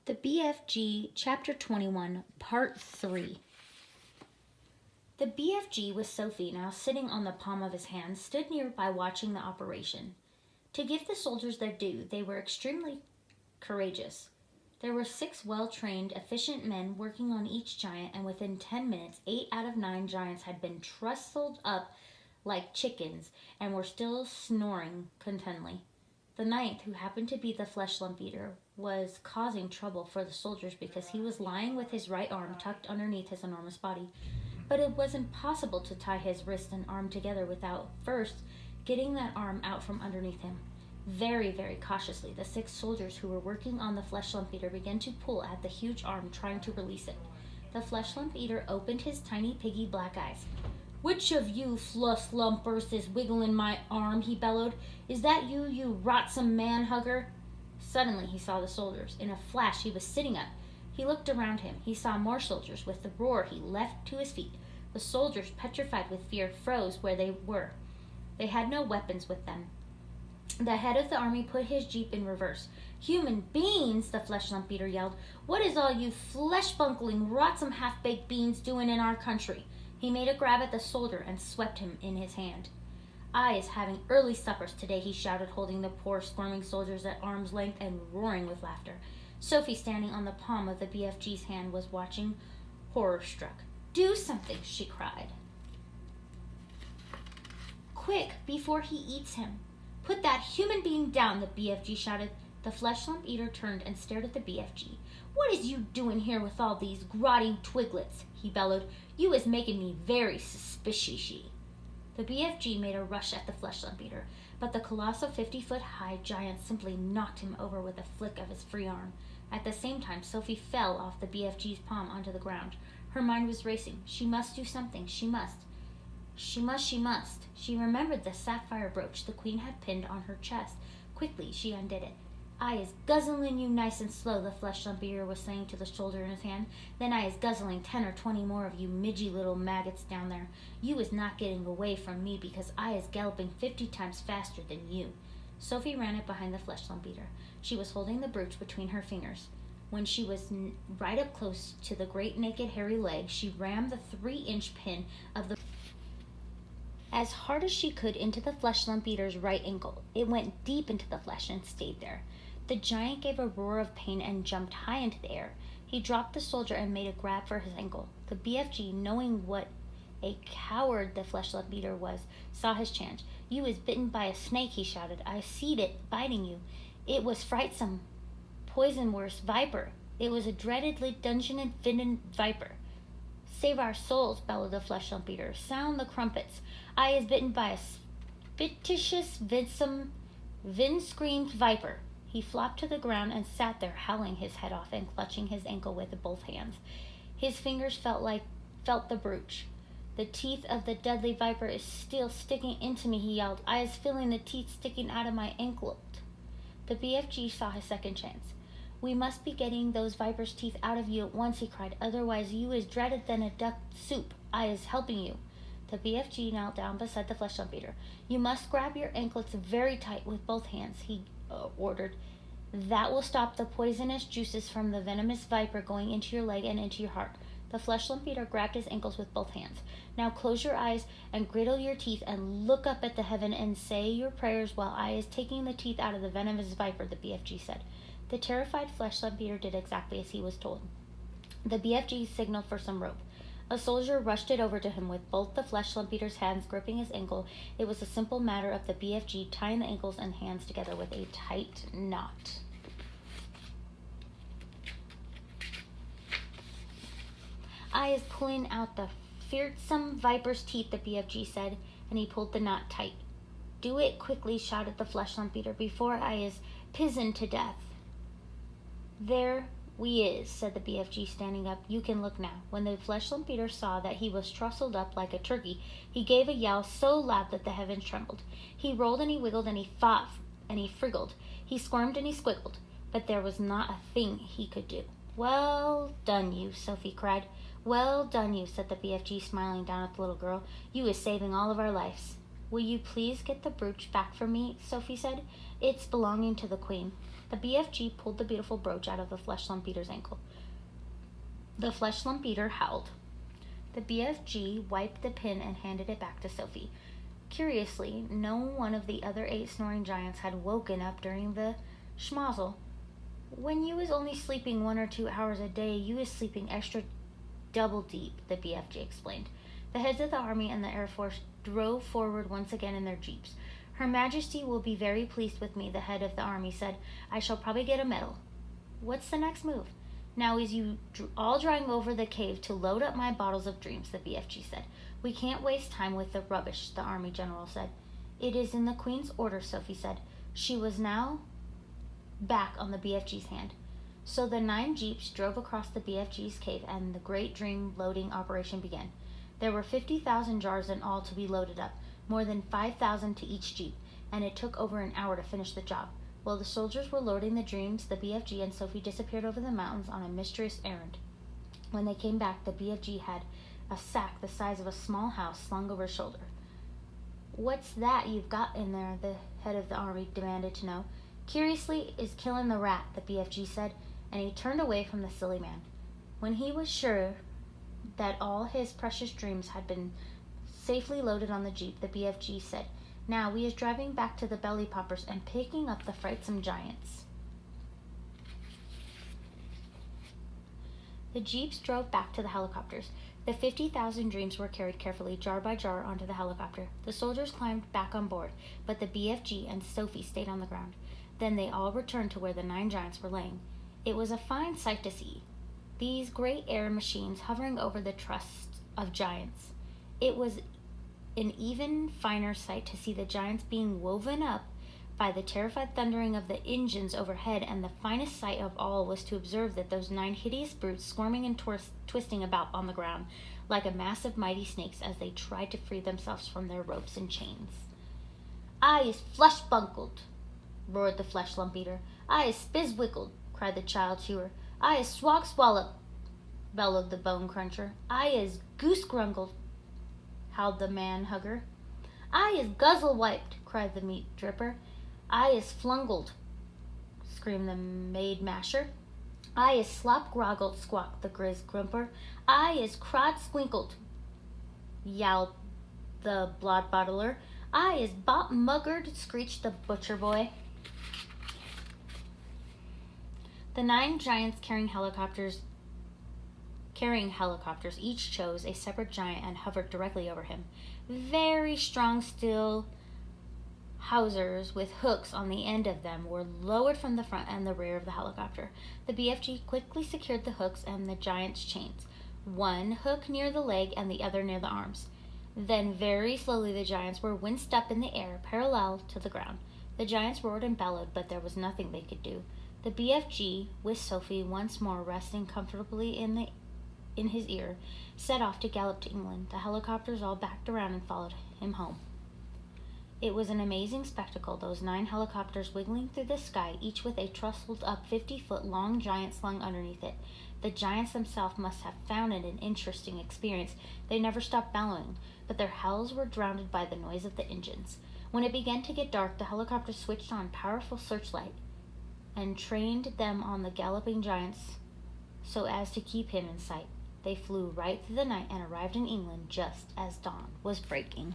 The BFG, Chapter 21, Part 3. The BFG, with Sophie now sitting on the palm of his hand, stood nearby watching the operation. To give the soldiers their due, they were extremely courageous. There were 6 well-trained, efficient men working on each giant, and within 10 minutes, 8 out of 9 giants had been trussed up like chickens and were still snoring contentedly. The 9th, who happened to be the flesh lump eater, was causing trouble for the soldiers because he was lying with his right arm tucked underneath his enormous body. But it was impossible to tie his wrist and arm together without first getting that arm out from underneath him. Very, very cautiously, the 6 soldiers who were working on the flesh lump eater began to pull at the huge arm, trying to release it. The flesh lump eater opened his tiny piggy black eyes. "Which of you flesh lumpers is wiggling my arm?" he bellowed. "Is that you, you rotsome man-hugger?" Suddenly he saw the soldiers. In a flash he was sitting up. He looked around him. He saw more soldiers. With a roar he leapt to his feet. The soldiers, petrified with fear, froze where they were. They had no weapons with them. The head of the army put his jeep in reverse. "Human beings!" the flesh lump eater yelled. "What is all you flesh-bunkling, rotsome half-baked beans doing in our country?" He made a grab at the soldier and swept him in his hand. "I is having early suppers today," he shouted, holding the poor squirming soldiers at arm's length and roaring with laughter. Sophie, standing on the palm of the BFG's hand, was watching, horror-struck. "Do something," she cried. "Quick, before he eats him. Put that human being down," the BFG shouted. The flesh lump eater turned and stared at the BFG. "What is you doing here with all these grotty twiglets?" he bellowed. "You is making me very suspicious." The BFG made a rush at the flesh lump eater, but the colossal 50-foot-high giant simply knocked him over with a flick of his free arm. At the same time, Sophie fell off the BFG's palm onto the ground. Her mind was racing. She must do something. She must. She remembered the sapphire brooch the queen had pinned on her chest. Quickly, she undid it. "I is guzzling you nice and slow," the flesh lump eater was saying to the soldier in his hand. "Then I is guzzling 10 or 20 more of you midgy little maggots down there. You is not getting away from me because I is galloping 50 times faster than you." Sophie ran up behind the flesh lump eater. She was holding the brooch between her fingers. When she was right up close to the great naked hairy leg, she rammed the 3-inch pin of the as hard as she could into the flesh lump eater's right ankle. It went deep into the flesh and stayed there. The giant gave a roar of pain and jumped high into the air. He dropped the soldier and made a grab for his ankle. The BFG, knowing what a coward the flesh lump eater was, saw his chance. "You is bitten by a snake," he shouted. "I seed it biting you. It was frightsome, poison-worse viper. It was a dreaded dungeon-infidden viper." "Save our souls," bellowed the flesh lump eater. "Sound the crumpets. I is bitten by a spititious, wind-screamed viper." He flopped to the ground and sat there, howling his head off and clutching his ankle with both hands. His fingers felt the brooch. "The teeth of the deadly viper is still sticking into me," he yelled. "I is feeling the teeth sticking out of my anklet." The BFG saw his second chance. "We must be getting those viper's teeth out of you at once," he cried. "Otherwise you is dreaded than a duck soup. I is helping you." The BFG knelt down beside the flesh lump eater. "You must grab your anklets very tight with both hands," he ordered. "That will stop the poisonous juices from the venomous viper going into your leg and into your heart." The flesh lump eater grabbed his ankles with both hands. "Now close your eyes and grittle your teeth and look up at the heaven and say your prayers while I is taking the teeth out of the venomous viper," the BFG said. The terrified flesh lump eater did exactly as he was told. The BFG signaled for some rope. A soldier rushed it over to him with both the flesh lump eater's hands gripping his ankle. It was a simple matter of the BFG tying the ankles and hands together with a tight knot. "I is pulling out the fearsome viper's teeth," the BFG said, and he pulled the knot tight. "Do it quickly," shouted the flesh lump eater, "before I is pizened to death." "There we is," said the BFG, standing up. "You can look now." When the flesh lump eater saw that he was trussed up like a turkey, he gave a yell so loud that the heavens trembled. He rolled and he wiggled and he fought and he friggled. He squirmed and he squiggled, but there was not a thing he could do. "Well done you," Sophie cried. "Well done you," said the BFG, smiling down at the little girl. "You is saving all of our lives." "Will you please get the brooch back for me?" Sophie said. "It's belonging to the queen." The BFG pulled the beautiful brooch out of the flesh lump eater's ankle. The flesh lump eater howled. The BFG wiped the pin and handed it back to Sophie. Curiously, no one of the other 8 snoring giants had woken up during the schmozzle. When you was only sleeping 1 or 2 hours a day, you was sleeping extra double deep, the BFG explained. The heads of the Army and the Air Force drove forward once again in their jeeps. Her Majesty will be very pleased with me, the head of the Army said. I shall probably get a medal. What's the next move? Now is you all driving over the cave to load up my bottles of dreams, the BFG said. We can't waste time with the rubbish, the Army general said. It is in the Queen's order, Sophie said. She was now back on the BFG's hand. So the 9 jeeps drove across the BFG's cave and the great dream loading operation began. There were 50,000 jars in all to be loaded up, more than 5,000 to each jeep, and it took over an hour to finish the job. While the soldiers were loading the dreams, the BFG and Sophie disappeared over the mountains on a mysterious errand. When they came back, the BFG had a sack the size of a small house slung over his shoulder. What's that you've got in there? The head of the Army demanded to know. Curiously is killing the rat, the BFG said, and he turned away from the silly man. When he was sure that all his precious dreams had been safely loaded on the jeep, the BFG said, Now we is driving back to the belly poppers and picking up the frightsome giants. The jeeps drove back to the helicopters. The 50,000 dreams were carried carefully, jar by jar, onto the helicopter. The soldiers climbed back on board, but the BFG and Sophie stayed on the ground. Then they all returned to where the 9 giants were laying. It was a fine sight to see, these great air machines hovering over the trust of giants. It was an even finer sight to see the giants being woven up by the terrified thundering of the engines overhead, and the finest sight of all was to observe that those 9 hideous brutes squirming and twisting about on the ground like a mass of mighty snakes as they tried to free themselves from their ropes and chains. I is flesh bunkled, roared the flesh lump eater. I is spizwickled, cried the child chewer. I is swog swallowed, bellowed the bone cruncher. I is goose grungled, howled the man hugger. I is guzzle wiped, cried the meat dripper. I is flungled, screamed the maid masher. I is slop groggled, squawked the grizz grumper. I is crod squinkled, yowled the blood bottler. I is bop muggered, screeched the butcher boy. The 9 giants carrying helicopters, each chose a separate giant and hovered directly over him. Very strong steel hawsers with hooks on the end of them were lowered from the front and the rear of the helicopter. The BFG quickly secured the hooks and the giant's chains, one hook near the leg and the other near the arms. Then very slowly the giants were winced up in the air, parallel to the ground. The giants roared and bellowed, but there was nothing they could do. The BFG, with Sophie once more resting comfortably in his ear, set off to gallop to England. The helicopters all backed around and followed him home. It was an amazing spectacle, those 9 helicopters wiggling through the sky, each with a trussed up 50-foot-long giant slung underneath it. The giants themselves must have found it an interesting experience. They never stopped bellowing, but their howls were drowned by the noise of the engines. When it began to get dark, the helicopters switched on powerful searchlight and trained them on the galloping giants so as to keep him in sight. They flew right through the night and arrived in England just as dawn was breaking.